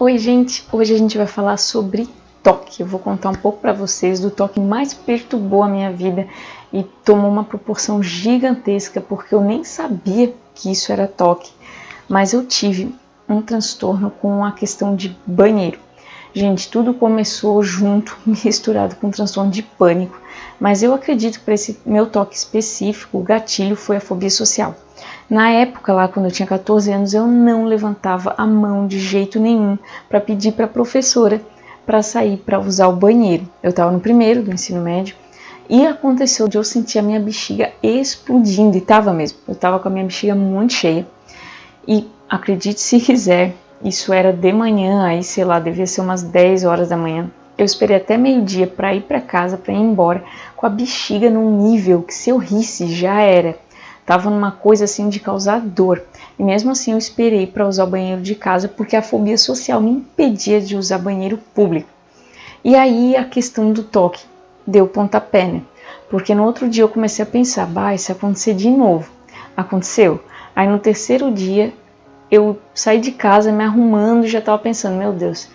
Oi gente, hoje a gente vai falar sobre toque. Eu vou contar um pouco para vocês do toque que mais perturbou a minha vida e tomou uma proporção gigantesca porque eu nem sabia que isso era toque, mas eu tive um transtorno com a questão de banheiro. Gente, tudo começou junto, misturado com um transtorno de pânico, mas eu acredito que para esse meu toque específico, o gatilho foi a fobia social. Na época, lá quando eu tinha 14 anos, eu não levantava a mão de jeito nenhum para pedir para a professora para sair para usar o banheiro. Eu estava no primeiro do ensino médio e aconteceu de eu sentir a minha bexiga explodindo, e estava mesmo. Eu estava com a minha bexiga muito cheia e, acredite se quiser, isso era de manhã, aí sei lá, devia ser umas 10 horas da manhã. Eu esperei até meio-dia para ir para casa, para ir embora, com a bexiga num nível que se eu risse já era. Tava numa coisa assim de causar dor. E mesmo assim eu esperei para usar o banheiro de casa porque a fobia social me impedia de usar banheiro público. E aí a questão do toque deu pontapé, né? Porque no outro dia eu comecei a pensar, se acontecer de novo. Aconteceu. Aí no terceiro dia eu saí de casa me arrumando e já tava pensando, meu Deus,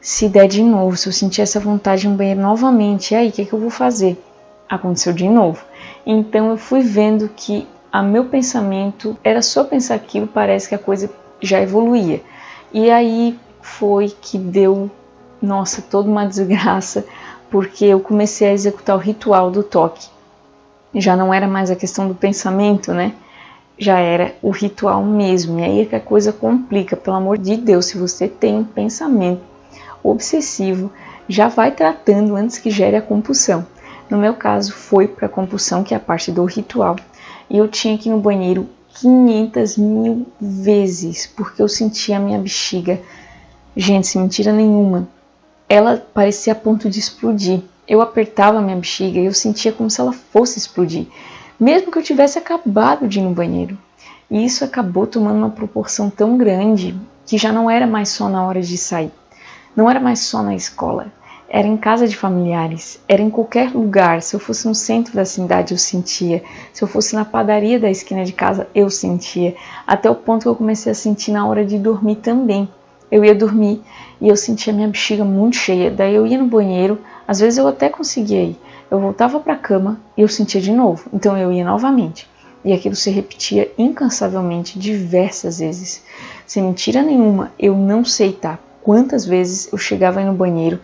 se der de novo, se eu sentir essa vontade no banheiro novamente, e aí o que eu vou fazer? Aconteceu de novo. Então eu fui vendo que o meu pensamento era só pensar aquilo, parece que a coisa já evoluía. E aí foi que deu, toda uma desgraça, porque eu comecei a executar o ritual do toque. Já não era mais a questão do pensamento, né? Já era o ritual mesmo. E aí é que a coisa complica. Pelo amor de Deus, se você tem um pensamento obsessivo, já vai tratando antes que gere a compulsão. No meu caso foi para a compulsão, que é a parte do ritual, e eu tinha que ir no banheiro 500.000 vezes, porque eu sentia a minha bexiga, gente, sem mentira nenhuma, ela parecia a ponto de explodir. Eu apertava a minha bexiga e eu sentia como se ela fosse explodir, mesmo que eu tivesse acabado de ir no banheiro. E isso acabou tomando uma proporção tão grande que já não era mais só na hora de sair, não era mais só na escola. Era em casa de familiares, era em qualquer lugar. Se eu fosse no centro da cidade, eu sentia. Se eu fosse na padaria da esquina de casa, eu sentia. Até o ponto que eu comecei a sentir na hora de dormir também. Eu ia dormir e eu sentia minha bexiga muito cheia. Daí eu ia no banheiro, às vezes eu até conseguia ir. Eu voltava para a cama e eu sentia de novo. Então eu ia novamente. E aquilo se repetia incansavelmente diversas vezes. Sem mentira nenhuma, eu não sei quantas vezes eu chegava aí no banheiro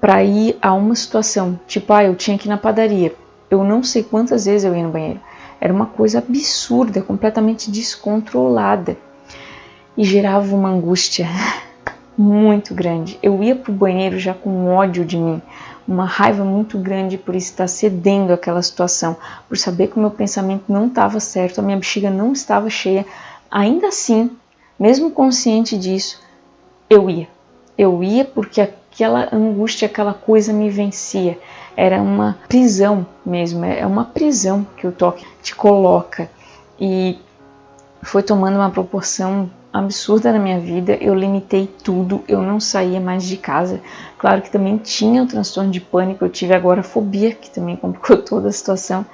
para ir a uma situação, tipo, eu tinha que ir na padaria. Eu não sei quantas vezes eu ia no banheiro. Era uma coisa absurda, completamente descontrolada. E gerava uma angústia muito grande. Eu ia pro banheiro já com ódio de mim, uma raiva muito grande por estar cedendo àquela situação, por saber que o meu pensamento não estava certo, a minha bexiga não estava cheia. Ainda assim, mesmo consciente disso, eu ia. Eu ia porque aquela angústia, aquela coisa me vencia. Era uma prisão mesmo, é uma prisão que o toque te coloca. E foi tomando uma proporção absurda na minha vida. Eu limitei tudo, eu não saía mais de casa. Claro que também tinha o transtorno de pânico, eu tive agora a fobia, que também complicou toda a situação.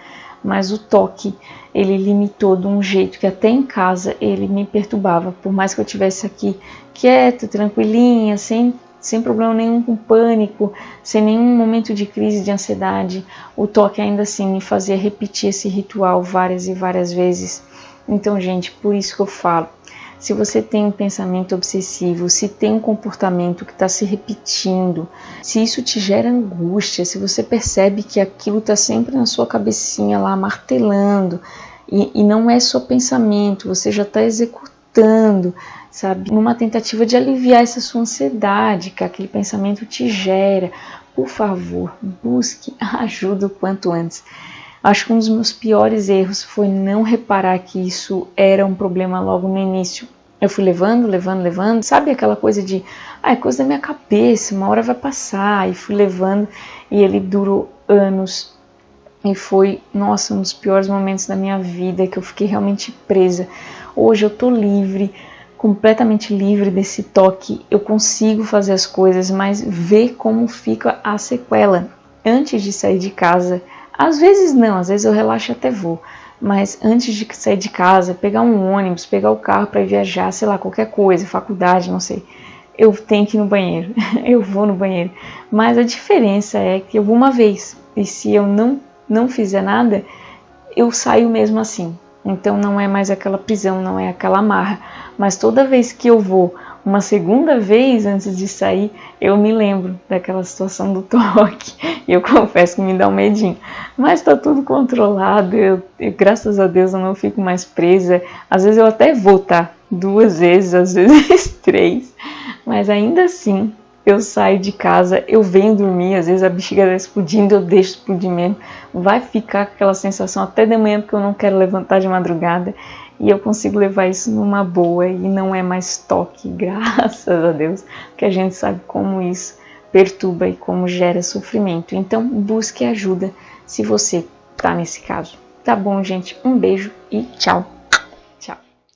Mas o toque, ele limitou de um jeito que até em casa ele me perturbava. Por mais que eu estivesse aqui quieta, tranquilinha, sem problema nenhum com pânico, sem nenhum momento de crise de ansiedade, o toque ainda assim me fazia repetir esse ritual várias e várias vezes. Então, gente, por isso que eu falo, se você tem um pensamento obsessivo, se tem um comportamento que está se repetindo, se isso te gera angústia, se você percebe que aquilo está sempre na sua cabecinha lá martelando, e não é só pensamento, você já está executando, sabe, numa tentativa de aliviar essa sua ansiedade que aquele pensamento te gera, por favor, busque ajuda o quanto antes. Acho que um dos meus piores erros foi não reparar que isso era um problema logo no início. Eu fui levando, sabe aquela coisa de, é coisa da minha cabeça, uma hora vai passar, e fui levando, e ele durou anos, e foi, um dos piores momentos da minha vida, que eu fiquei realmente presa. Hoje eu tô livre, completamente livre desse toque, eu consigo fazer as coisas, mas ver como fica a sequela antes de sair de casa. Às vezes não, às vezes eu relaxo e até vou, mas antes de sair de casa, pegar um ônibus, pegar o carro para ir viajar, sei lá, qualquer coisa, faculdade, não sei, eu tenho que ir no banheiro, eu vou no banheiro. Mas a diferença é que eu vou uma vez, e se eu não fizer nada, eu saio mesmo assim. Então não é mais aquela prisão, não é aquela amarra. Mas toda vez que eu vou uma segunda vez antes de sair, eu me lembro daquela situação do toque. E eu confesso que me dá um medinho. Mas tá tudo controlado, graças a Deus eu não fico mais presa. Às vezes eu até vou, tá? 2 vezes, às vezes 3. Mas ainda assim, eu saio de casa, eu venho dormir, às vezes a bexiga está explodindo, eu deixo explodir mesmo. Vai ficar com aquela sensação até de manhã, porque eu não quero levantar de madrugada. E eu consigo levar isso numa boa e não é mais toque, graças a Deus, porque a gente sabe como isso perturba e como gera sofrimento. Então, busque ajuda se você está nesse caso. Tá bom, gente? Um beijo e tchau!